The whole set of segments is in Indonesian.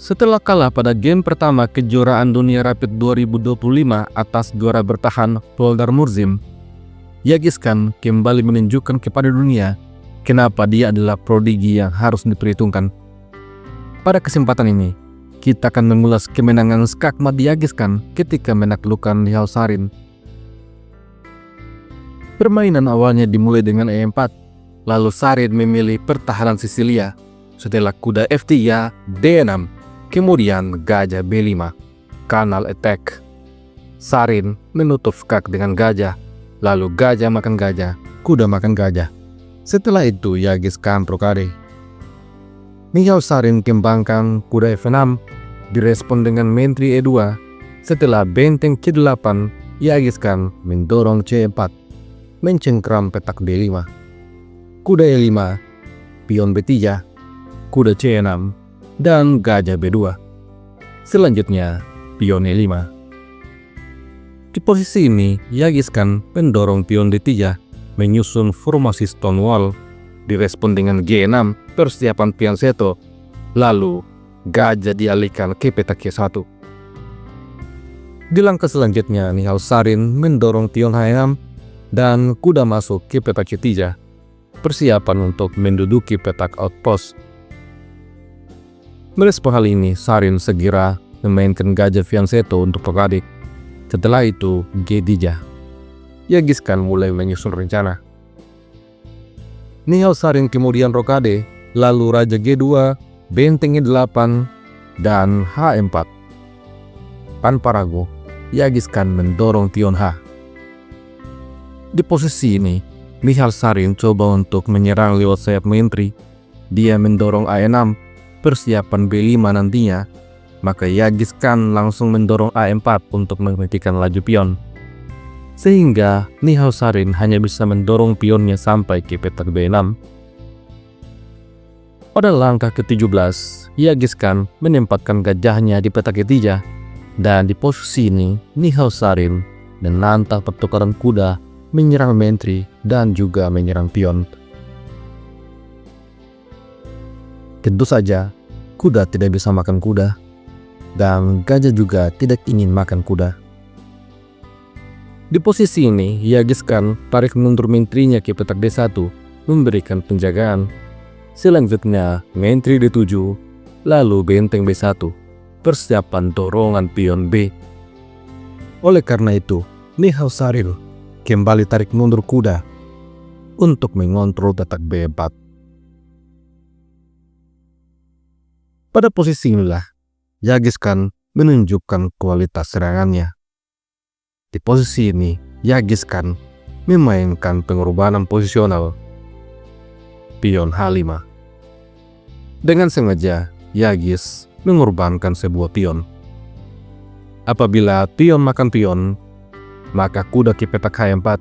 Setelah kalah pada game pertama kejuaraan dunia Rapid 2025 atas juara bertahan Poldar Murzim, Yagis Khan kembali menunjukkan kepada dunia kenapa dia adalah prodigi yang harus diperhitungkan. Pada kesempatan ini, kita akan mengulas kemenangan skakmat Yagis Khan ketika menaklukkan Nihal Sarin. Permainan awalnya dimulai dengan E4, lalu Sarin memilih pertahanan Sisilia. Setelah kuda F3, D6, kemudian gajah B5, kanal attack. Sarin menutup skak dengan gajah, lalu gajah makan gajah, kuda makan gajah. Setelah itu Yagis Khan rokade. Nihal Sarin kembangkan kuda F6, direspon dengan menteri E2. Setelah benteng C8, Yagis Khan mendorong C4, mencengkram petak D5. Kuda E5, pion B3, kuda C6, dan gajah B2. Selanjutnya, pion E5. Di posisi ini, Yagis Khan mendorong pion D3, menyusun formasi Stonewall, direspon dengan G6, persiapan pion seto, lalu gajah dialihkan ke petak K1. Di langkah selanjutnya, Nihal Sarin mendorong pion H6 dan kuda masuk ke petak C3, persiapan untuk menduduki petak outpost. Merespon hal ini, Sarin segera memainkan gajah fianseto untuk rokade. Setelah itu, G3. Yagis Khan mulai menyusun rencana. Nihal Sarin kemudian rokade, lalu raja G2, benteng E8, dan H4. Tanpa ragu, Yagis Khan mendorong pion H. Di posisi ini, Nihal Sarin coba untuk menyerang lewat sayap menteri. Dia mendorong A6, persiapan B5 nantinya, maka Yagis Khan langsung mendorong A4 untuk menghentikan laju pion. Sehingga Nihal Sarin hanya bisa mendorong pionnya sampai ke petak B6. Pada langkah ke-17, Yagis Khan menempatkan gajahnya di petak E3, dan di posisi ini Nihal Sarin menantang pertukaran kuda, menyerang menteri dan juga menyerang pion. Tentu saja, kuda tidak bisa makan kuda, dan gajah juga tidak ingin makan kuda. Di posisi ini, Yagis Khan tarik mundur menterinya ke petak D1, memberikan penjagaan. Selanjutnya, menteri D7, lalu benteng B1, persiapan dorongan pion B. Oleh karena itu, Nihal Sarin kembali tarik mundur kuda untuk mengontrol petak B4. Pada posisi inilah, Yagis Khan menunjukkan kualitas serangannya. Di posisi ini, Yagis Khan memainkan pengorbanan posisional, pion H5. Dengan sengaja, Yagis mengorbankan sebuah pion. Apabila pion makan pion, maka kuda ke petak H4.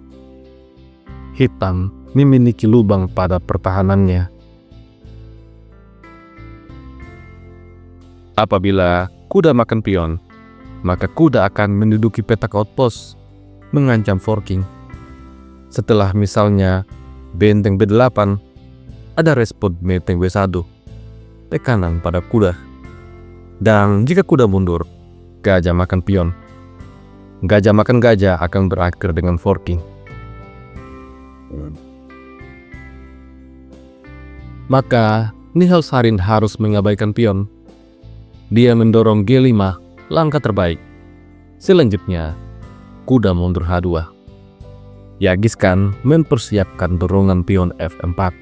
Hitam memiliki lubang pada pertahanannya. Apabila kuda makan pion, maka kuda akan menduduki petak outpost, mengancam forking. Setelah misalnya benteng B8, ada respon benteng B1, tekanan pada kuda. Dan jika kuda mundur, gajah makan pion. Gajah makan gajah akan berakhir dengan forking. Maka Nihal Sarin harus mengabaikan pion. Dia mendorong G5, langkah terbaik. Selanjutnya, kuda mundur H2. Yagis Khan mempersiapkan dorongan pion F4.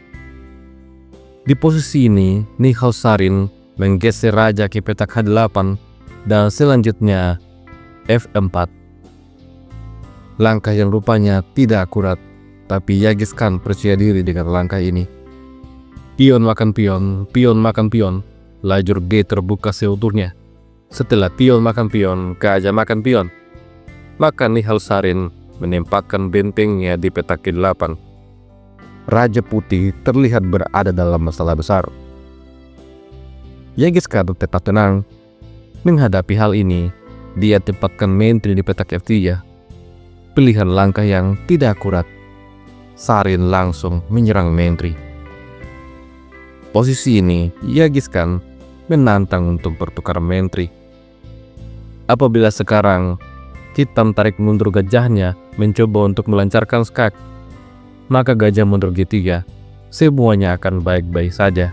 Di posisi ini, Nihal Sarin menggeser raja ke petak H8 dan selanjutnya F4. Langkah yang rupanya tidak akurat, tapi Yagis Khan percaya diri dengan langkah ini. Pion makan pion, pion makan pion, lajur G terbuka seutuhnya. Setelah pion makan pion, gajah makan pion, maka Nihal Sarin menempatkan bentengnya di petak K8. Raja Putih terlihat berada dalam masalah besar. Yagis Khan tetap tenang. Menghadapi hal ini, dia tempatkan menteri di petak F3. Pilihan langkah yang tidak akurat. Sarin langsung menyerang menteri. Posisi ini, Yagis Khan menantang untuk bertukar menteri. Apabila sekarang hitam tarik mundur gajahnya mencoba untuk melancarkan skak, maka gajah mundur G3, semuanya akan baik-baik saja.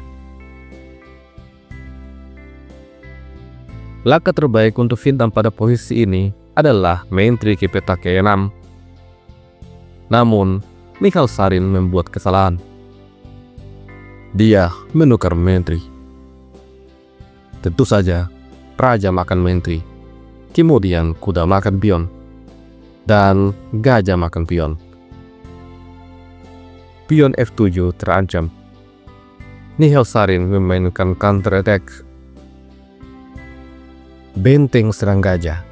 Langkah terbaik untuk hitam pada posisi ini adalah menteri ke petak E6. Namun, Michael Sarin membuat kesalahan. Dia menukar menteri. Tentu saja, raja makan menteri, kemudian kuda makan pion, dan gajah makan pion. Pion F7 terancam. Michael Sarin memainkan counter attack. Benteng serang gajah,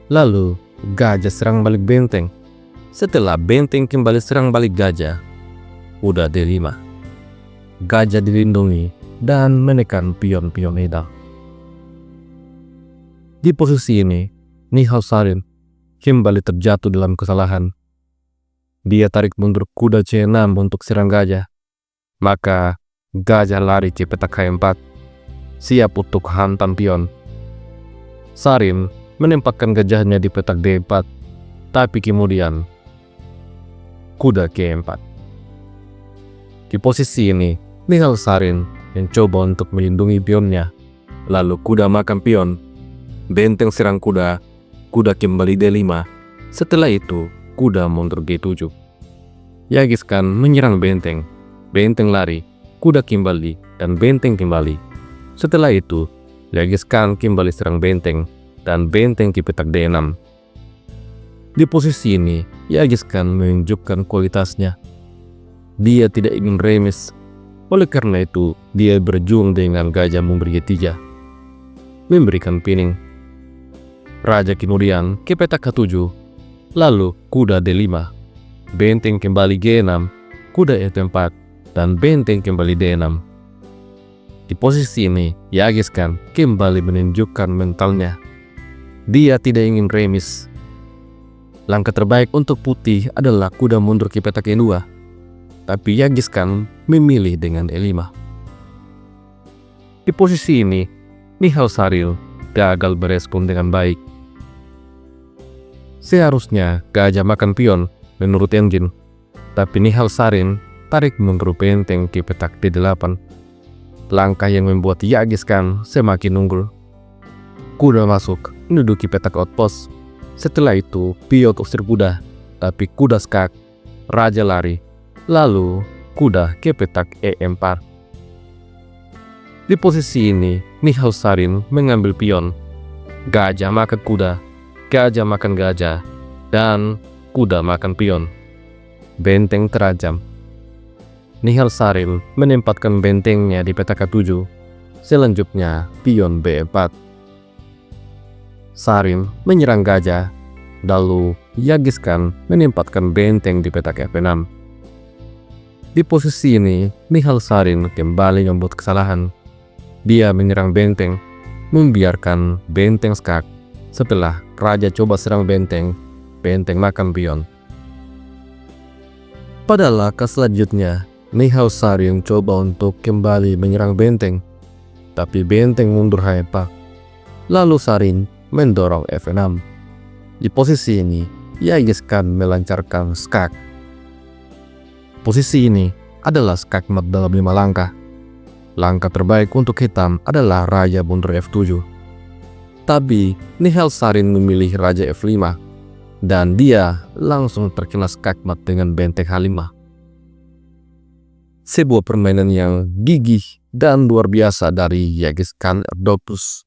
lalu gajah serang balik benteng. Setelah benteng kembali serang balik gajah, kuda D5. Gajah dilindungi dan menekan pion-pion hitam. Di posisi ini, Michael Sarin kembali terjatuh dalam kesalahan. Dia tarik mundur kuda C6 untuk serang gajah. Maka gajah lari ke petak H4, siap untuk hantam pion. Sarin menempatkan gajahnya di petak D4, tapi kemudian kuda G4. Di posisi ini, Michael Sarin mencoba untuk melindungi pionnya. Lalu kuda makan pion, benteng serang kuda, kuda kembali D5. Setelah itu, kuda mundur G7. Genghis Khan menyerang benteng, benteng lari, kuda kembali, dan benteng kembali. Setelah itu, Genghis Khan kembali serang benteng, dan benteng ke petak D6. Di posisi ini, Genghis Khan menunjukkan kualitasnya. Dia tidak ingin remis. Oleh karena itu, dia berjuang dengan gajah mundur G3, memberikan pining. Raja kemudian ke petak H7, lalu kuda D5, benteng kembali G6, kuda F4, dan benteng kembali D6. Di posisi ini, Genghis Khan kembali menunjukkan mentalnya. Dia tidak ingin remis. Langkah terbaik untuk putih adalah kuda mundur ke petak E2, tapi Genghis Khan memilih dengan E5. Di posisi ini, Michael Sarin gagal berespon dengan baik. Seharusnya gajah makan pion menurut engine, tapi Michael Sarin tarik mundur benteng ke petak D8. Langkah yang membuat Genghis Khan semakin unggul. Kuda masuk, menduduki petak outpost. Setelah itu, pion usir kuda, tapi kuda skak, raja lari, lalu kuda ke petak E4. Di posisi ini, Michael Sarin mengambil pion. Gajah makan kuda, gajah makan gajah, dan kuda makan pion. Benteng terancam. Michael Sarin menempatkan bentengnya di petak K7. Selanjutnya, pion B4. Sarin menyerang gajah, lalu Genghis Khan menempatkan benteng di petak F6. Di posisi ini, Michael Sarin kembali membuat kesalahan. Dia menyerang benteng, membiarkan benteng skak. Setelah raja coba serang benteng, benteng makan pion. Pada langkah selanjutnya, Michael Sarin coba untuk kembali menyerang benteng, tapi benteng mundur H4. Lalu Sarin mendorong F6. Di posisi ini, Genghis Khan melancarkan skak. Posisi ini adalah skakmat dalam 5 langkah. Langkah terbaik untuk hitam adalah raja mundur F7. Tapi Michael Sarin memilih raja F5, dan dia langsung terkena skakmat dengan benteng H5. Sebuah permainan yang gigih dan luar biasa dari Genghis Khan Erdopus.